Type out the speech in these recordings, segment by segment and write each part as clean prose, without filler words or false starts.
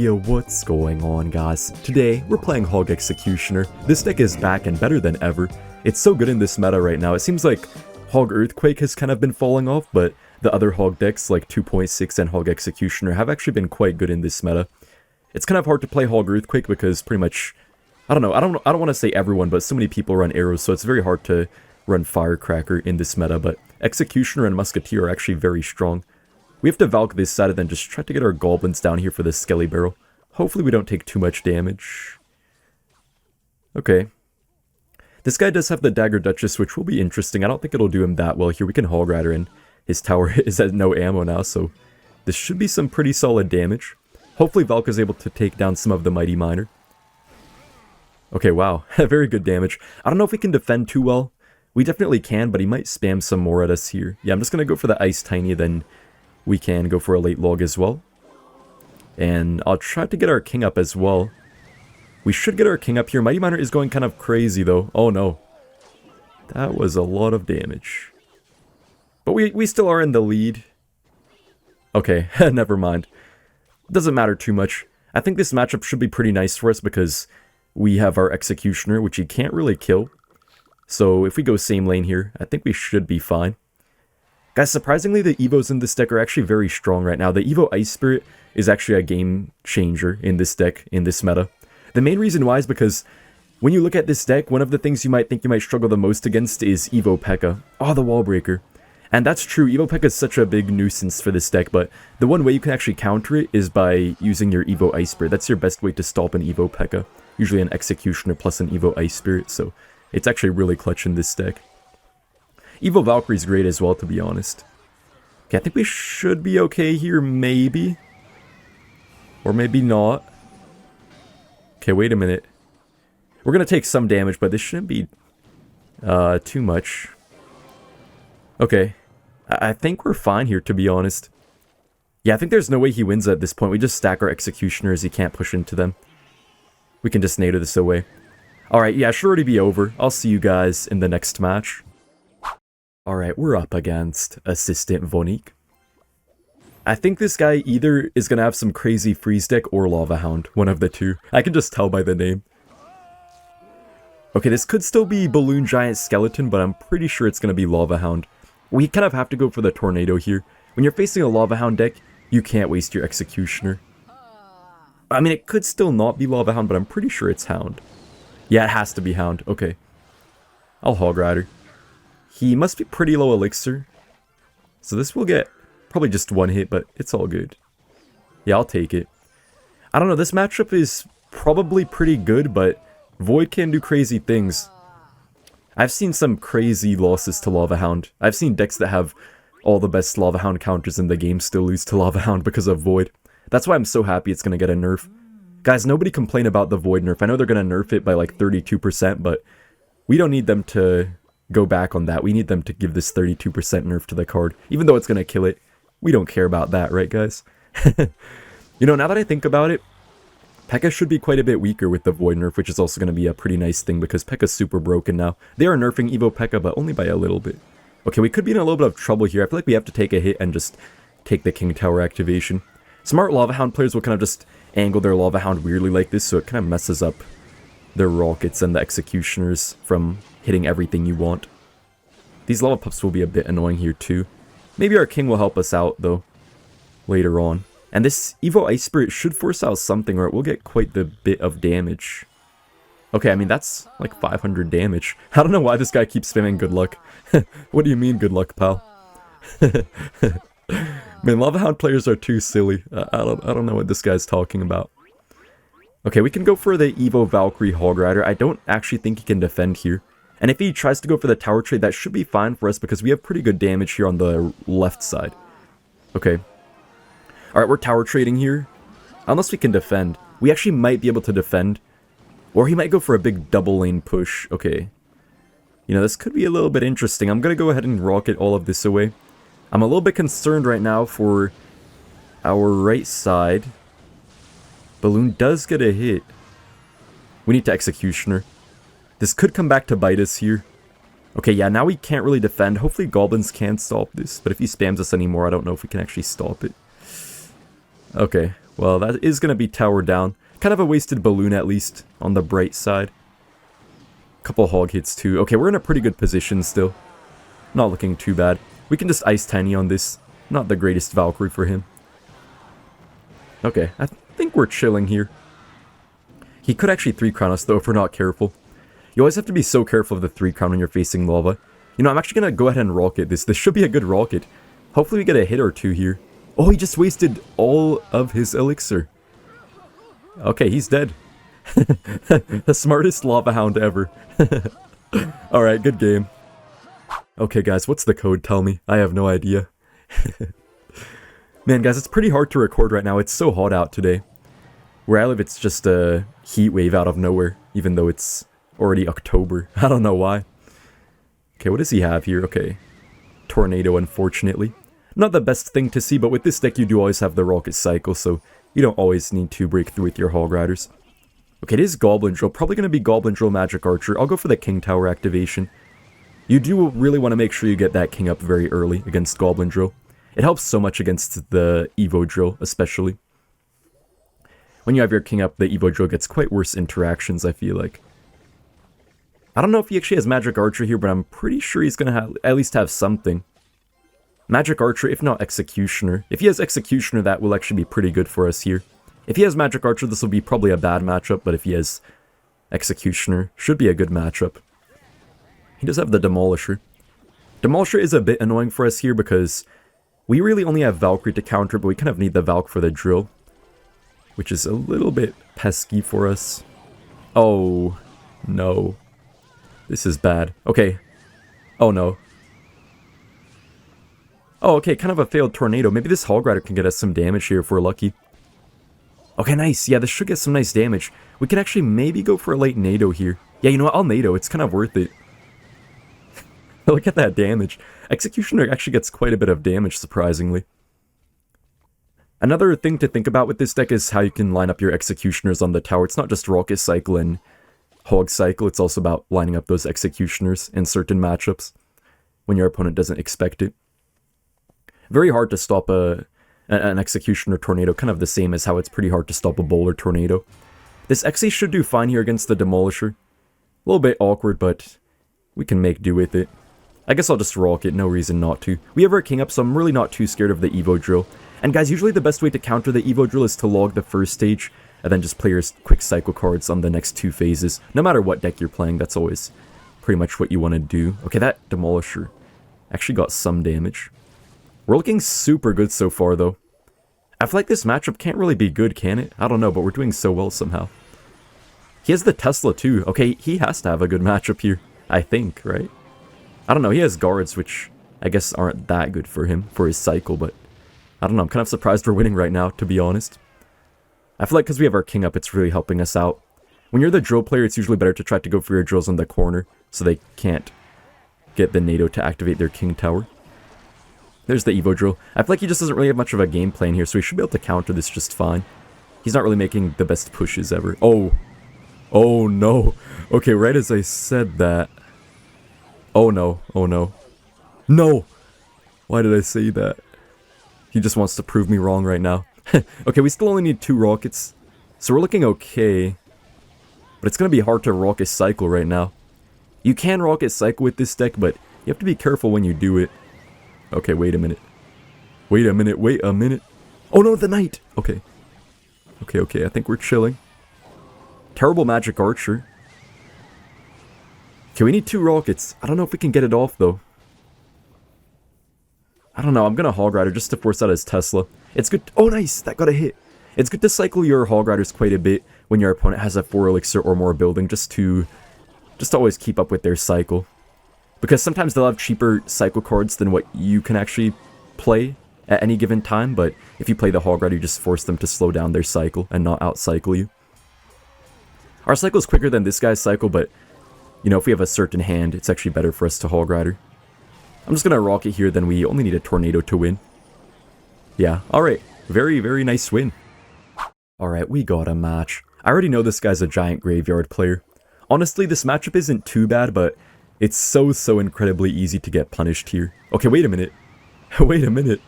idea what's going on, guys. Today, we're playing Hog Executioner. This deck is back and better than ever. It's so good in this meta right now. It seems like Hog Earthquake has kind of been falling off, but the other Hog decks like 2.6 and Hog Executioner have actually been quite good in this meta. It's kind of hard to play Hog Earthquake because pretty much, I don't want to say everyone, but so many people run arrows, so it's very hard to run Firecracker in this meta, but Executioner and Musketeer are actually very strong. We have to Valk this side and then just try to get our goblins down here for the Skelly Barrel. Hopefully we don't take too much damage. Okay. This guy does have the Dagger Duchess, which will be interesting. I don't think it'll do him that well here. We can Hog Rider, and his tower is at no ammo now, so this should be some pretty solid damage. Hopefully Valk is able to take down some of the Mighty Miner. Okay, wow. Very good damage. I don't know if we can defend too well. We definitely can, but he might spam some more at us here. Yeah, I'm just going to go for the Ice Tiny, then we can go for a late log as well. And I'll try to get our king up as well. We should get our king up here. Mighty Miner is going kind of crazy though. Oh no. That was a lot of damage. But we still are in the lead. Okay, never mind. Doesn't matter too much. I think this matchup should be pretty nice for us because we have our Executioner, which he can't really kill. So if we go same lane here, I think we should be fine. Guys, surprisingly, the Evos in this deck are actually very strong right now. The Evo Ice Spirit is actually a game changer in this deck, in this meta. The main reason why is because when you look at this deck, one of the things you might think you might struggle the most against is Evo Pekka. Oh, the Wall Breaker. And that's true, Evo Pekka is such a big nuisance for this deck, but the one way you can actually counter it is by using your Evo Ice Spirit. That's your best way to stop an Evo Pekka. Usually an Executioner plus an Evo Ice Spirit, so it's actually really clutch in this deck. Evo Valkyrie's great as well, to be honest. Okay, I think we should be okay here, maybe. Or maybe not. Okay, wait a minute. We're going to take some damage, but this shouldn't be too much. Okay. I think we're fine here, to be honest. Yeah, I think there's no way he wins at this point. We just stack our Executioners. He can't push into them. We can just Nado this away. Alright, yeah, it should already be over. I'll see you guys in the next match. Alright, we're up against Assistant Vonique. I think this guy either is going to have some crazy freeze deck or Lava Hound. One of the two. I can just tell by the name. Okay, this could still be Balloon Giant Skeleton, but I'm pretty sure it's going to be Lava Hound. We kind of have to go for the Tornado here. When you're facing a Lava Hound deck, you can't waste your Executioner. I mean, it could still not be Lava Hound, but I'm pretty sure it's Hound. Yeah, it has to be Hound. Okay. I'll Hog Rider. He must be pretty low elixir. So this will get probably just one hit, but it's all good. Yeah, I'll take it. I don't know, this matchup is probably pretty good, but Void can do crazy things. I've seen some crazy losses to Lava Hound. I've seen decks that have all the best Lava Hound counters in the game still lose to Lava Hound because of Void. That's why I'm so happy it's going to get a nerf. Guys, nobody complain about the Void nerf. I know they're going to nerf it by like 32%, but we don't need them to go back on that. We need them to give this 32% nerf to the card. Even though it's going to kill it, we don't care about that, right guys? You know, now that I think about it, Pekka should be quite a bit weaker with the Void nerf, which is also going to be a pretty nice thing because Pekka's super broken now. They are nerfing Evo Pekka, but only by a little bit. Okay, we could be in a little bit of trouble here. I feel like we have to take a hit and just take the King Tower activation. Smart Lava Hound players will kind of just angle their Lava Hound weirdly like this, so it kind of messes up their rockets and the Executioners from hitting everything you want. These Lava Pups will be a bit annoying here too. Maybe our King will help us out though, later on. And this Evo Ice Spirit should force out something or it will get quite the bit of damage. Okay, I mean that's like 500 damage. I don't know why this guy keeps spamming good luck. What do you mean good luck, pal? Man, Lava Hound players are too silly. I don't know what this guy's talking about. Okay, we can go for the Evo Valkyrie Hog Rider. I don't actually think he can defend here. And if he tries to go for the tower trade, that should be fine for us because we have pretty good damage here on the left side. Okay. Alright, we're tower trading here. Unless we can defend. We actually might be able to defend. Or he might go for a big double lane push. Okay. You know, this could be a little bit interesting. I'm going to go ahead and rocket all of this away. I'm a little bit concerned right now for our right side. Balloon does get a hit. We need to Executioner. This could come back to bite us here. Okay, yeah, now we can't really defend. Hopefully goblins can stop this. But if he spams us anymore, I don't know if we can actually stop it. Okay, Well, that is going to be towered down. Kind of a wasted balloon, at least, on the bright side. Couple hog hits, too. Okay, we're in a pretty good position still. Not looking too bad. We can just ice Tiny on this. Not the greatest Valkyrie for him. Okay, I think we're chilling here. He could actually 3-crown us, though, if we're not careful. You always have to be so careful of the 3-crown when you're facing lava. You know, I'm actually going to go ahead and rocket this. This should be a good rocket. Hopefully we get a hit or two here. Oh, he just wasted all of his elixir. Okay, he's dead. The smartest lava hound ever. Alright, good game. Okay, guys, what's the code? Tell me. I have no idea. Man, guys, it's pretty hard to record right now. It's so hot out today. Where I live, it's just a heat wave out of nowhere, even though it's already October. I don't know why. Okay, what does he have here? Okay. Tornado, unfortunately. Not the best thing to see, but with this deck you do always have the rocket cycle, so you don't always need to break through with your Hog Riders. Okay, it is Goblin Drill. Probably going to be Goblin Drill Magic Archer. I'll go for the King Tower activation. You do really want to make sure you get that King up very early against Goblin Drill. It helps so much against the Evo Drill, especially. When you have your King up, the Evo Drill gets quite worse interactions, I feel like. I don't know if he actually has Magic Archer here, but I'm pretty sure he's going to at least have something. Magic Archer, if not Executioner. If he has Executioner, that will actually be pretty good for us here. If he has Magic Archer, this will be probably a bad matchup, but if he has Executioner, should be a good matchup. He does have the Demolisher. Demolisher is a bit annoying for us here because we really only have Valkyrie to counter, but we kind of need the Valk for the drill, which is a little bit pesky for us. Oh, no. This is bad. Okay. Oh, no. Oh, okay, kind of a failed tornado. Maybe this Hog Rider can get us some damage here if we're lucky. Okay, nice. Yeah, this should get some nice damage. We can actually maybe go for a late Nado here. Yeah, you know what? I'll Nado. It's kind of worth it. Look at that damage. Executioner actually gets quite a bit of damage, surprisingly. Another thing to think about with this deck is how you can line up your Executioners on the tower. It's not just Rocket Cycle and Hog Cycle. It's also about lining up those Executioners in certain matchups when your opponent doesn't expect it. Very hard to stop an Executioner Tornado, kind of the same as how it's pretty hard to stop a Bowler Tornado. This Exe should do fine here against the Demolisher. A little bit awkward, but we can make do with it. I guess I'll just rocket, no reason not to. We have our King up, so I'm really not too scared of the Evo Drill. And guys, usually the best way to counter the Evo Drill is to log the first stage, and then just play your quick cycle cards on the next two phases. No matter what deck you're playing, that's always pretty much what you want to do. Okay, that Demolisher actually got some damage. We're looking super good so far, though. I feel like this matchup can't really be good, can it? I don't know, but we're doing so well somehow. He has the Tesla, too. Okay, he has to have a good matchup here, I think, right? I don't know, he has guards, which I guess aren't that good for him, for his cycle, but I don't know, I'm kind of surprised we're winning right now, to be honest. I feel like because we have our King up, it's really helping us out. When you're the drill player, it's usually better to try to go for your drills on the corner, so they can't get the Nado to activate their King Tower. There's the Evo Drill. I feel like he just doesn't really have much of a game plan here, so he should be able to counter this just fine. He's not really making the best pushes ever. Oh. Oh, no. Okay, right as I said that. Oh, no. Oh, no. No! Why did I say that? He just wants to prove me wrong right now. Okay, we still only need 2 rockets. So we're looking okay. But it's going to be hard to rocket cycle right now. You can rocket cycle with this deck, but you have to be careful when you do it. Okay, wait a minute. Wait a minute, wait a minute. Oh no, the knight! Okay. Okay, I think we're chilling. Terrible Magic Archer. Okay, we need 2 rockets. I don't know if we can get it off, though. I don't know, I'm gonna Hog Rider just to force out his Tesla. It's good. Oh, nice! That got a hit. It's good to cycle your Hog Riders quite a bit when your opponent has a 4 elixir or more building, just to always keep up with their cycle. Because sometimes they'll have cheaper cycle cards than what you can actually play at any given time, but if you play the Hog Rider, you just force them to slow down their cycle and not out-cycle you. Our cycle is quicker than this guy's cycle, but, you know, if we have a certain hand, it's actually better for us to Hog Rider. I'm just gonna rocket here, then we only need a Tornado to win. Yeah, alright. Very, very nice win. Alright, we got a match. I already know this guy's a giant graveyard player. Honestly, this matchup isn't too bad, but it's so incredibly easy to get punished here. Okay, wait a minute. Wait a minute.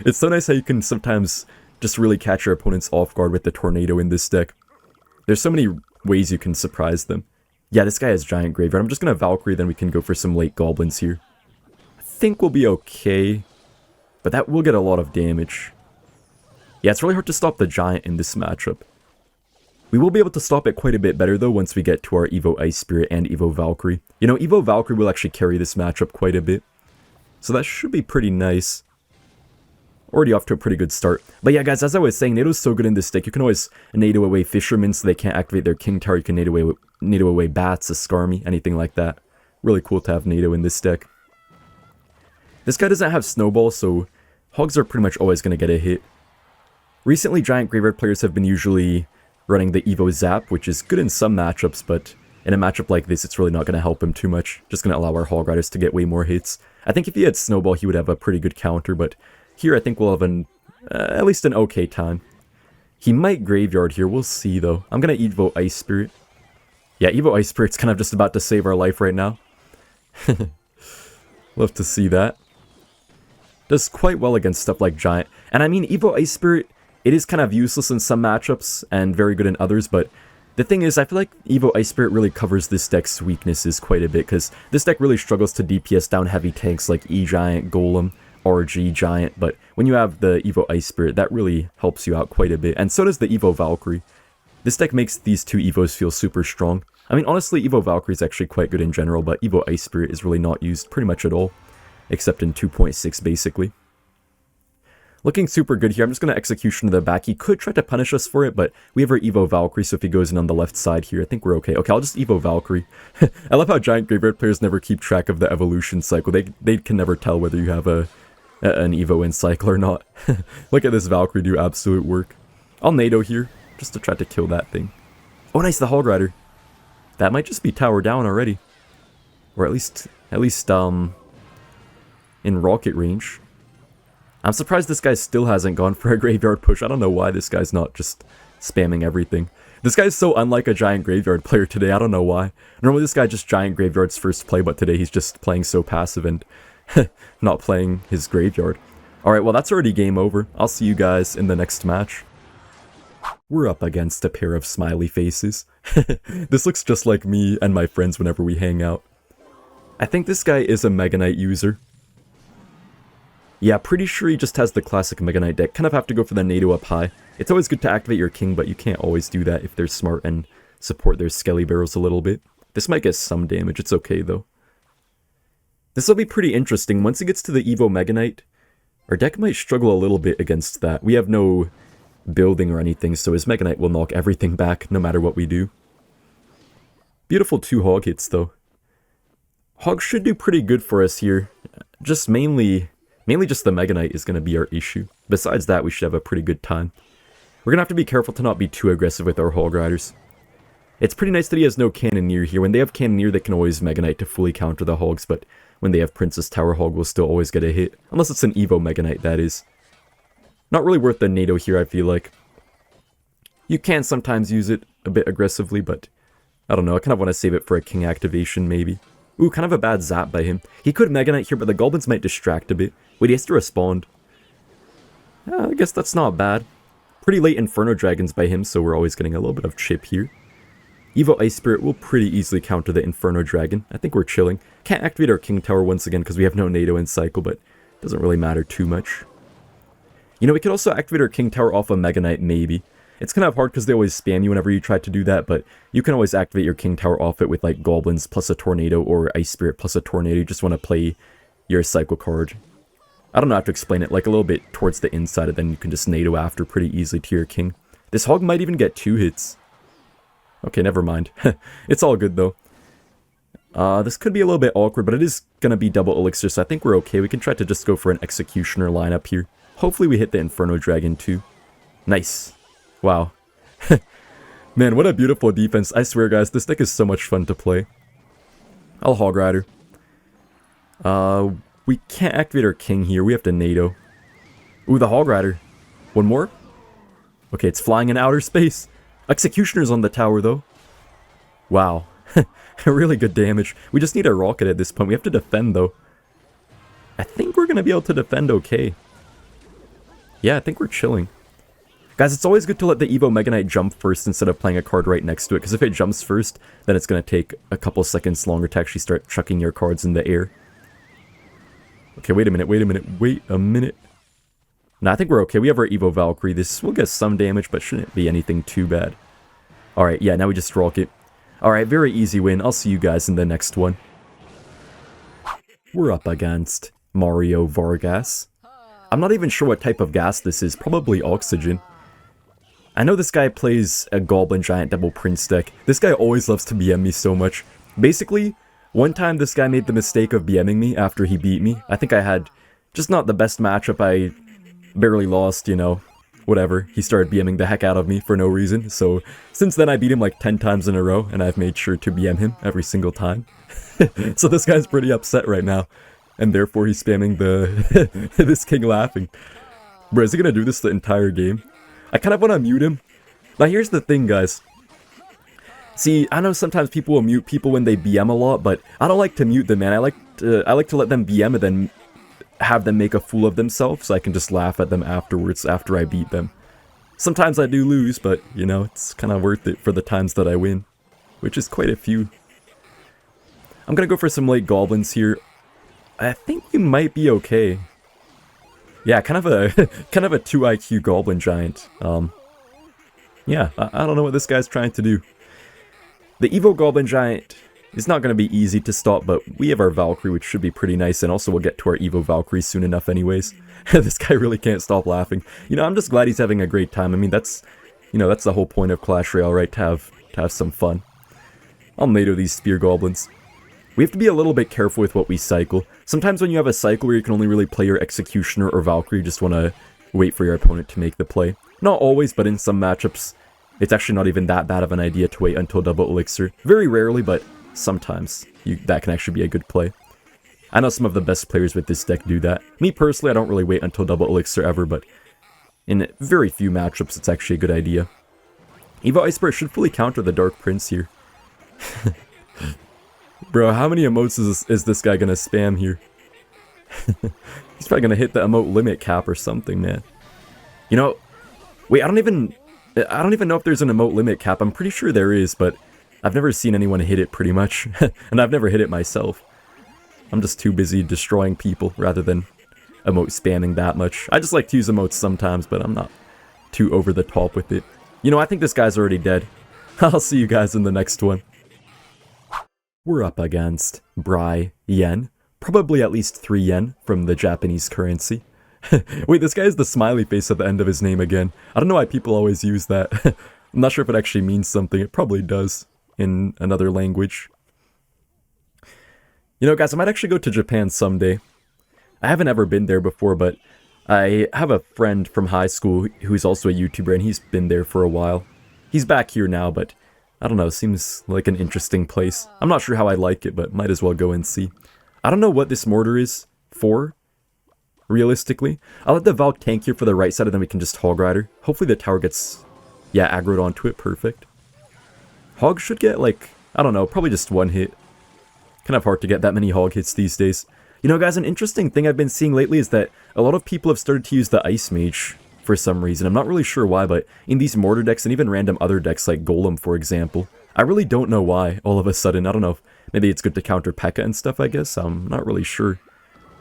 It's so nice how you can sometimes just really catch your opponents off guard with the tornado in this deck. There's so many ways you can surprise them. Yeah, this guy has giant graveyard. I'm just going to Valkyrie, then we can go for some late goblins here. I think we'll be okay, but that will get a lot of damage. Yeah, it's really hard to stop the giant in this matchup. We will be able to stop it quite a bit better, though, once we get to our Evo Ice Spirit and Evo Valkyrie. You know, Evo Valkyrie will actually carry this matchup quite a bit. So that should be pretty nice. Already off to a pretty good start. But yeah, guys, as I was saying, Nado's so good in this deck. You can always Nado away Fishermen so they can't activate their King Tower. You can Nado away Bats, a Skarmy, anything like that. Really cool to have Nado in this deck. This guy doesn't have Snowball, so Hogs are pretty much always going to get a hit. Recently, Giant Graveyard players have been usually running the Evo Zap, which is good in some matchups, but in a matchup like this, it's really not going to help him too much. Just going to allow our Hog Riders to get way more hits. I think if he had Snowball, he would have a pretty good counter, but here I think we'll have at least an okay time. He might Graveyard here, we'll see though. I'm going to Evo Ice Spirit. Yeah, Evo Ice Spirit's kind of just about to save our life right now. Love to see that. Does quite well against stuff like Giant. And I mean, Evo Ice Spirit, it is kind of useless in some matchups and very good in others, but the thing is, I feel like Evo Ice Spirit really covers this deck's weaknesses quite a bit, because this deck really struggles to DPS down heavy tanks like E-Giant, Golem, RG Giant, but when you have the Evo Ice Spirit, that really helps you out quite a bit, and so does the Evo Valkyrie. This deck makes these two Evos feel super strong. I mean, honestly, Evo Valkyrie is actually quite good in general, but Evo Ice Spirit is really not used pretty much at all, except in 2.6 basically. Looking super good here. I'm just going to Execution to the back. He could try to punish us for it, but we have our Evo Valkyrie, so if he goes in on the left side here, I think we're okay. Okay, I'll just Evo Valkyrie. I love how Giant Graveyard players never keep track of the evolution cycle. They can never tell whether you have an Evo in cycle or not. Look at this Valkyrie do absolute work. I'll Nado here, just to try to kill that thing. Oh, nice, the Hog Rider. That might just be tower down already. Or at least in rocket range. I'm surprised this guy still hasn't gone for a graveyard push. I don't know why this guy's not just spamming everything. This guy's so unlike a Giant Graveyard player today, I don't know why. Normally this guy just Giant Graveyard's first play, but today he's just playing so passive and not playing his graveyard. Alright, well that's already game over. I'll see you guys in the next match. We're up against a pair of smiley faces. This looks just like me and my friends whenever we hang out. I think this guy is a Mega Knight user. Yeah, pretty sure he just has the classic Mega Knight deck. Kind of have to go for the Nado up high. It's always good to activate your king, but you can't always do that if they're smart and support their Skelly Barrels a little bit. This might get some damage, it's okay though. This will be pretty interesting. Once it gets to the Evo Mega Knight, our deck might struggle a little bit against that. We have no building or anything, so his Mega Knight will knock everything back no matter what we do. Beautiful 2 Hog hits though. Hog should do pretty good for us here. Just mainly just the Mega Knight is going to be our issue. Besides that, we should have a pretty good time. We're going to have to be careful to not be too aggressive with our Hog Riders. It's pretty nice that he has no Cannoneer here. When they have Cannoneer, they can always Mega Knight to fully counter the Hogs, but when they have Princess Tower, Hog will still always get a hit. Unless it's an Evo Mega Knight, that is. Not really worth the Nado here, I feel like. You can sometimes use it a bit aggressively, but I don't know. I kind of want to save it for a King activation, maybe. Ooh, kind of a bad zap by him. He could Mega Knight here, but the Goblins might distract a bit. Wait, he has to respond. I guess that's not bad. Pretty late Inferno Dragons by him, so we're always getting a little bit of chip here. Evo Ice Spirit will pretty easily counter the Inferno Dragon. I think we're chilling. Can't activate our King Tower once again because we have no Nado in cycle, but it doesn't really matter too much. You know, we could also activate our King Tower off a Mega Knight, maybe. It's kind of hard because they always spam you whenever you try to do that, but you can always activate your King Tower off it with like Goblins plus a Tornado or Ice Spirit plus a Tornado. You just want to play your cycle card. I don't know how to explain it, like a little bit towards the inside, and then you can just Nado after pretty easily to your King. This Hog might even get 2 hits. Okay, never mind. It's all good though. This could be a little bit awkward, but it is going to be double Elixir, so I think we're okay. We can try to just go for an Executioner lineup here. Hopefully we hit the Inferno Dragon too. Nice. Wow. Man, what a beautiful defense. I swear, guys, this deck is so much fun to play. I'll Hog Rider. We can't activate our King here. We have to Nado. Ooh, the Hog Rider. One more? Okay, it's flying in outer space. Executioner's on the tower, though. Wow. Really good damage. We just need a rocket at this point. We have to defend, though. I think we're going to be able to defend okay. Yeah, I think we're chilling. Guys, it's always good to let the Evo Mega Knight jump first instead of playing a card right next to it, because if it jumps first, then it's going to take a couple seconds longer to actually start chucking your cards in the air. Okay, wait a minute. Nah, I think we're okay. We have our Evo Valkyrie. This will get some damage, but shouldn't be anything too bad. Alright, yeah, now we just rock it. Alright, very easy win. I'll see you guys in the next one. We're up against Mario Vargas. I'm not even sure what type of gas this is. Probably oxygen. I know this guy plays a Goblin Giant Double Prince deck. This guy always loves to BM me so much. Basically, one time this guy made the mistake of BMing me after he beat me. I think I had just not the best matchup. I barely lost, you know, whatever. He started BMing the heck out of me for no reason. So since then I beat him like 10 times in a row, and I've made sure to BM him every single time. So this guy's pretty upset right now. And therefore he's spamming the this king laughing. Bro, is he gonna do this the entire game? I kind of want to mute him. Now here's the thing, guys. See, I know sometimes people will mute people when they BM a lot, but I don't like to mute them, man. I like to let them BM and then have them make a fool of themselves so I can just laugh at them afterwards after I beat them. Sometimes I do lose, but, you know, it's kind of worth it for the times that I win, which is quite a few. I'm gonna go for some late goblins here. I think we might be okay. Yeah, kind of a 2 IQ Goblin Giant. Yeah, I don't know what this guy's trying to do. The Evo Goblin Giant is not going to be easy to stop, but we have our Valkyrie, which should be pretty nice, and also we'll get to our Evo Valkyrie soon enough anyways. This guy really can't stop laughing. You know, I'm just glad he's having a great time. I mean, that's, you know, that's the whole point of Clash Royale, right? To have some fun. I'll Nado these Spear Goblins. We have to be a little bit careful with what we cycle. Sometimes when you have a cycle where you can only really play your Executioner or Valkyrie, you just want to wait for your opponent to make the play. Not always, but in some matchups, it's actually not even that bad of an idea to wait until double elixir. Very rarely, but sometimes that can actually be a good play. I know some of the best players with this deck do that. Me personally, I don't really wait until double elixir ever, but in very few matchups, it's actually a good idea. Evo Iceberg should fully counter the Dark Prince here. Bro, how many emotes is this guy gonna spam here? He's probably gonna hit the emote limit cap or something, man. You know, wait, I don't even know if there's an emote limit cap. I'm pretty sure there is, but I've never seen anyone hit it pretty much. And I've never hit it myself. I'm just too busy destroying people rather than emote spamming that much. I just like to use emotes sometimes, but I'm not too over the top with it. You know, I think this guy's already dead. I'll see you guys in the next one. We're up against Brai Yen. Probably at least 3 yen from the Japanese currency. Wait, this guy has the smiley face at the end of his name again. I don't know why people always use that. I'm not sure if it actually means something. It probably does in another language. You know, guys, I might actually go to Japan someday. I haven't ever been there before, but I have a friend from high school who's also a YouTuber, and he's been there for a while. He's back here now, but I don't know, seems like an interesting place. I'm not sure how I like it, but might as well go and see. I don't know what this mortar is for, realistically. I'll let the Valk tank here for the right side, and then we can just Hog Rider. Hopefully the tower gets, yeah, aggroed onto it, perfect. Hog should get, like, I don't know, probably just 1 hit. Kind of hard to get that many Hog hits these days. You know, guys, an interesting thing I've been seeing lately is that a lot of people have started to use the Ice Mage for some reason. I'm not really sure why, but in these mortar decks and even random other decks like Golem, for example, I really don't know why all of a sudden. I don't know if maybe it's good to counter Pekka and stuff, I guess. I'm not really sure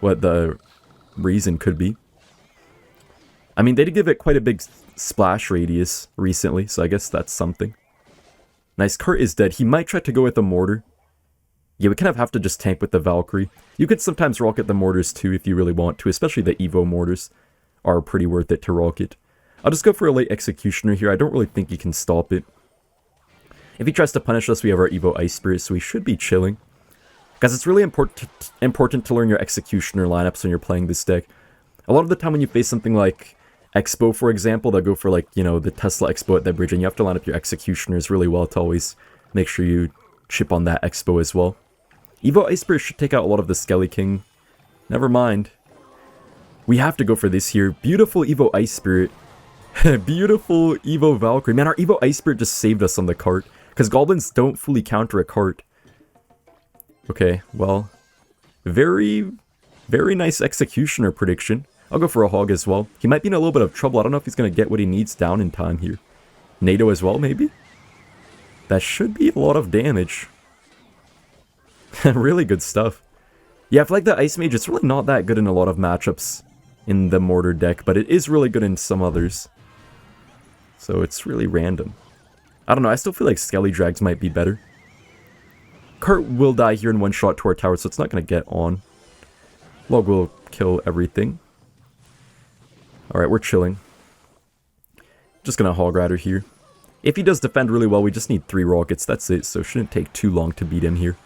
what the reason could be. I mean, they did give it quite a big splash radius recently, so I guess that's something. Nice, Kurt is dead. He might try to go with the mortar. Yeah, we kind of have to just tank with the Valkyrie. You could sometimes rocket the mortars too if you really want to, especially the Evo mortars are pretty worth it to rocket. I'll just go for a late Executioner here. I don't really think he can stop it. If he tries to punish us, we have our Evo Ice Spirit, so we should be chilling. Guys, it's really important to learn your Executioner lineups when you're playing this deck. A lot of the time when you face something like Xbow, for example, they'll go for, like, you know, the Tesla Xbow at the bridge, and you have to line up your Executioners really well to always make sure you chip on that Xbow as well. Evo Ice Spirit should take out a lot of the Skelly King. Never mind. We have to go for this here. Beautiful Evo Ice Spirit. Beautiful Evo Valkyrie. Man, our Evo Ice Spirit just saved us on the cart. Because goblins don't fully counter a cart. Okay, well. Very nice Executioner prediction. I'll go for a Hog as well. He might be in a little bit of trouble. I don't know if he's going to get what he needs down in time here. Nado as well, maybe? That should be a lot of damage. Really good stuff. Yeah, I feel like the Ice Mage, it's really not that good in a lot of matchups in the Mortar deck, but it is really good in some others. So it's really random. I don't know, I still feel like Skelly Drags might be better. Cart will die here in one shot to our tower, so it's not going to get on. Log will kill everything. Alright, we're chilling. Just gonna Hog Rider here. If he does defend really well, we just need 3 rockets, that's it, so it shouldn't take too long to beat him here.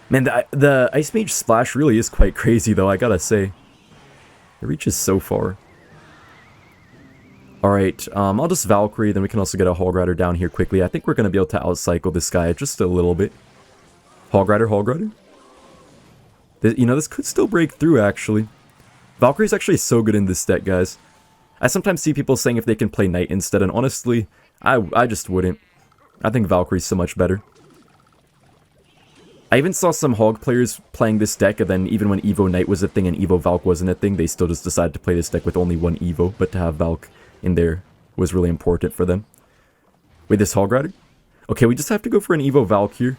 Man, the Ice Mage splash really is quite crazy though, I gotta say. It reaches so far. Alright, I'll just Valkyrie, then we can also get a Hog Rider down here quickly. I think we're gonna be able to outcycle this guy just a little bit. Hog Rider, Hog Rider? You know, this could still break through, actually. Valkyrie's actually so good in this deck, guys. I sometimes see people saying if they can play Knight instead, and honestly, I just wouldn't. I think Valkyrie's so much better. I even saw some Hog players playing this deck, and then even when Evo Knight was a thing and Evo Valk wasn't a thing, they still just decided to play this deck with only one Evo, but to have Valk in there was really important for them. Wait, this Hog Rider? Okay, we just have to go for an Evo Valk here.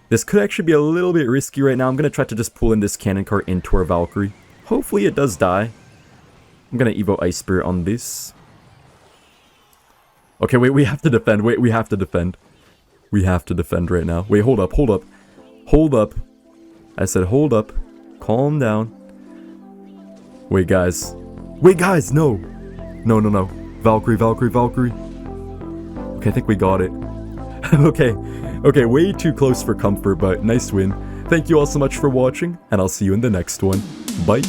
This could actually be a little bit risky right now. I'm going to try to just pull in this Cannon Cart into our Valkyrie. Hopefully it does die. I'm going to Evo Ice Spirit on this. Okay, wait, we have to defend. Wait, we have to defend. We have to defend right now. Wait, hold up, hold up. Hold up. I said hold up. Calm down. Wait, guys. Wait, guys, no. No, no, no. Valkyrie, Valkyrie, Valkyrie. Okay, I think we got it. Okay. Okay, way too close for comfort, but nice win. Thank you all so much for watching, and I'll see you in the next one. Bye.